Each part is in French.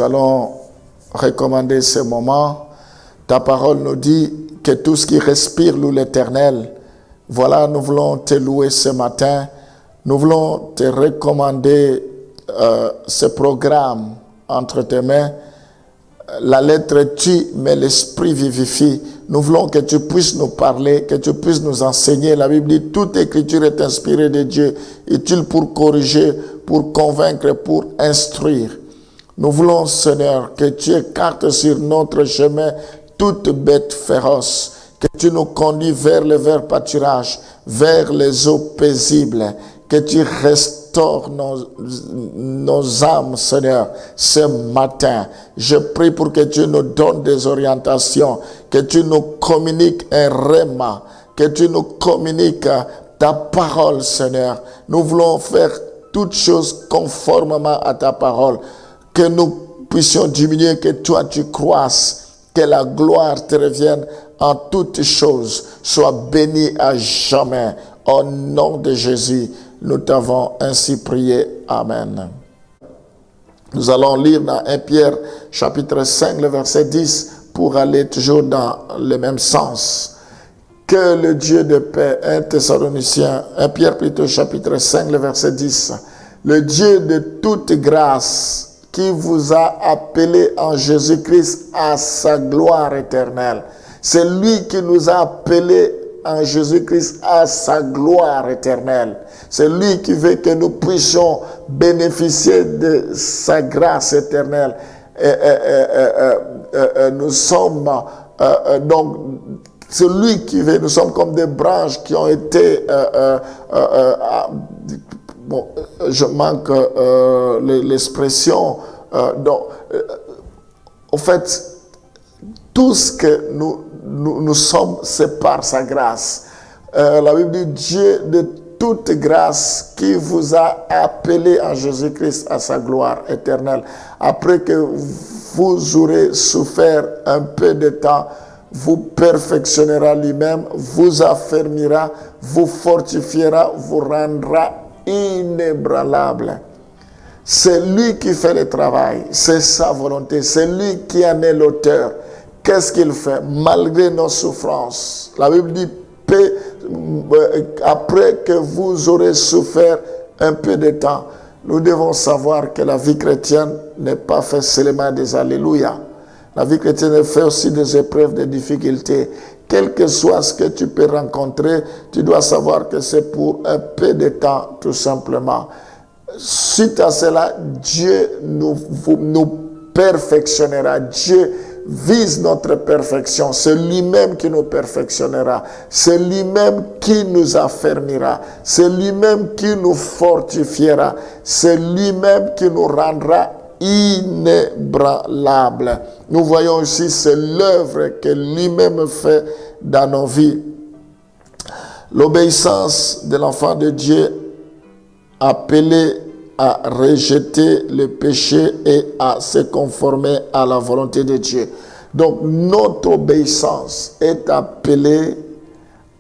allons recommander ce moment. Ta parole nous dit que tout ce qui respire loue l'Éternel. Voilà, nous voulons te louer ce matin. Nous voulons te recommander ce programme entre tes mains. La lettre tue, mais l'esprit vivifie. Nous voulons que tu puisses nous parler, que tu puisses nous enseigner. La Bible dit, toute écriture est inspirée de Dieu, utile pour corriger, pour convaincre, pour instruire. Nous voulons, Seigneur, que tu écartes sur notre chemin toute bête féroce, que tu nous conduis vers le vert pâturage, vers les eaux paisibles, que tu restaures nos âmes, Seigneur, ce matin. Je prie pour que tu nous donnes des orientations, que tu nous communiques un rhéma, que tu nous communiques ta parole, Seigneur. Nous voulons faire toutes choses conformément à ta parole, que nous puissions diminuer, que toi tu croisses, que la gloire te revienne en toutes choses. Sois béni à jamais. Au nom de Jésus, nous t'avons ainsi prié. Amen. Nous allons lire dans 1 Pierre chapitre 5, le verset 10, pour aller toujours dans le même sens. Que le Dieu de paix, 1 Pierre plutôt chapitre 5, le verset 10, le Dieu de toute grâce, qui vous a appelé en Jésus-Christ à sa gloire éternelle. C'est lui qui nous a appelés en Jésus-Christ à sa gloire éternelle. C'est lui qui veut que nous puissions bénéficier de sa grâce éternelle. Nous sommes donc, c'est lui qui veut, nous sommes comme des branches qui ont été bon, je manque l'expression. En fait, tout ce que nous sommes, c'est par sa grâce. La Bible dit, Dieu de toute grâce qui vous a appelé en Jésus-Christ à sa gloire éternelle. Après que vous aurez souffert un peu de temps, vous perfectionnera lui-même, vous affermira, vous fortifiera, vous rendra inébranlable. C'est lui qui fait le travail, c'est sa volonté, c'est lui qui en est l'auteur. Qu'est-ce qu'il fait malgré nos souffrances? La Bible dit, après que vous aurez souffert un peu de temps, nous devons savoir que la vie chrétienne n'est pas faite seulement des alléluia. La vie chrétienne est faite aussi des épreuves, des difficultés. Quel que soit ce que tu peux rencontrer, tu dois savoir que c'est pour un peu de temps, tout simplement. Suite à cela, Dieu nous perfectionnera. Dieu vise notre perfection. C'est lui-même qui nous perfectionnera. C'est lui-même qui nous affermira. C'est lui-même qui nous fortifiera. C'est lui-même qui nous rendra inébranlable. Nous voyons ici, c'est l'œuvre que lui-même fait dans nos vies. L'obéissance de l'enfant de Dieu appelé à rejeter le péché et à se conformer à la volonté de Dieu. Donc notre obéissance est appelée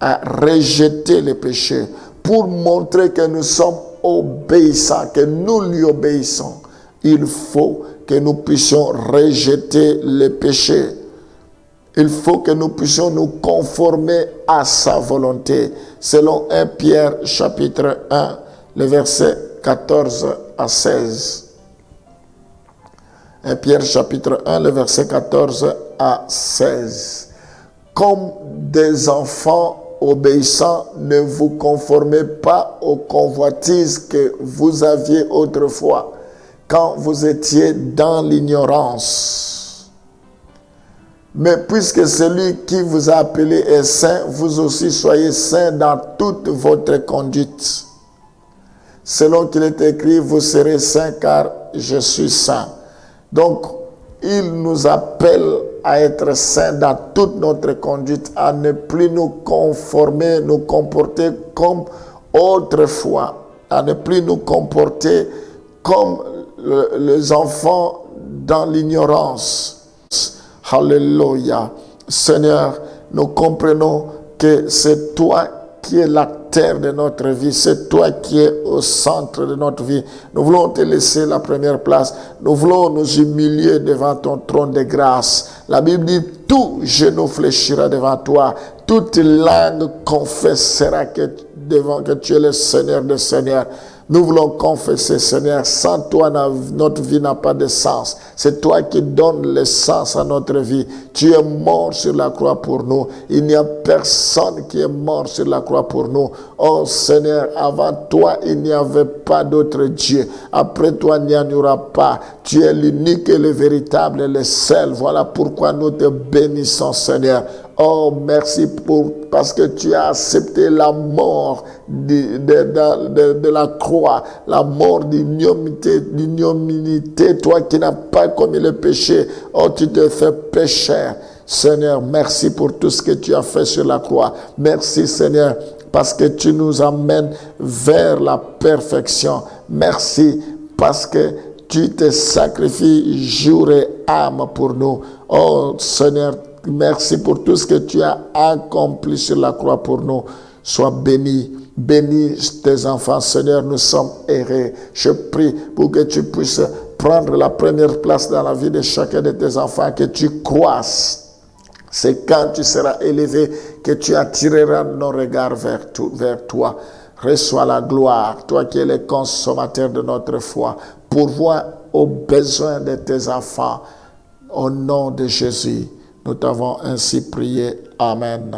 à rejeter le péché pour montrer que nous sommes obéissants, que nous lui obéissons. Il faut que nous puissions rejeter le péché. Il faut que nous puissions nous conformer à sa volonté. Selon 1 Pierre chapitre 1, le verset 14 à 16. 1 Pierre chapitre 1, le verset 14 à 16. Comme des enfants obéissants, ne vous conformez pas aux convoitises que vous aviez autrefois, quand vous étiez dans l'ignorance. Mais puisque celui qui vous a appelé est saint, vous aussi soyez saints dans toute votre conduite. Selon qu'il est écrit, vous serez saints car je suis saint. Donc, il nous appelle à être saints dans toute notre conduite, à ne plus nous conformer, nous comporter comme autrefois, à ne plus nous comporter comme les enfants dans l'ignorance. Alléluia. Seigneur, nous comprenons que c'est toi qui es l'acteur commentaire de notre vie. C'est toi qui es au centre de notre vie. Nous voulons te laisser la première place. Nous voulons nous humilier devant ton trône de grâce. La Bible dit, tout genou fléchira devant toi. Toute langue confessera que tu es le Seigneur des Seigneurs. Nous voulons confesser, Seigneur, sans toi, notre vie n'a pas de sens. C'est toi qui donnes le sens à notre vie. Tu es mort sur la croix pour nous. Il n'y a personne qui est mort sur la croix pour nous. Oh Seigneur, avant toi, il n'y avait pas d'autre Dieu. Après toi, il n'y en aura pas. Tu es l'unique et le véritable et le seul. Voilà pourquoi nous te bénissons, Seigneur. Oh, merci parce que tu as accepté la mort de la croix, la mort d'ignominie, toi qui n'as pas commis le péché. Oh, tu te fais pécheur. Seigneur, merci pour tout ce que tu as fait sur la croix. Merci, Seigneur, parce que tu nous amènes vers la perfection. Merci parce que tu te sacrifies jour et âme pour nous. Oh, Seigneur, merci pour tout ce que tu as accompli sur la croix pour nous. Sois béni. Bénis tes enfants, Seigneur, nous sommes errés. Je prie pour que tu puisses prendre la première place dans la vie de chacun de tes enfants, que tu croisses. C'est quand tu seras élevé que tu attireras nos regards vers toi. Reçois la gloire, toi qui es le consommateur de notre foi. Pourvois aux besoins de tes enfants. Au nom de Jésus, nous t'avons ainsi prié. Amen.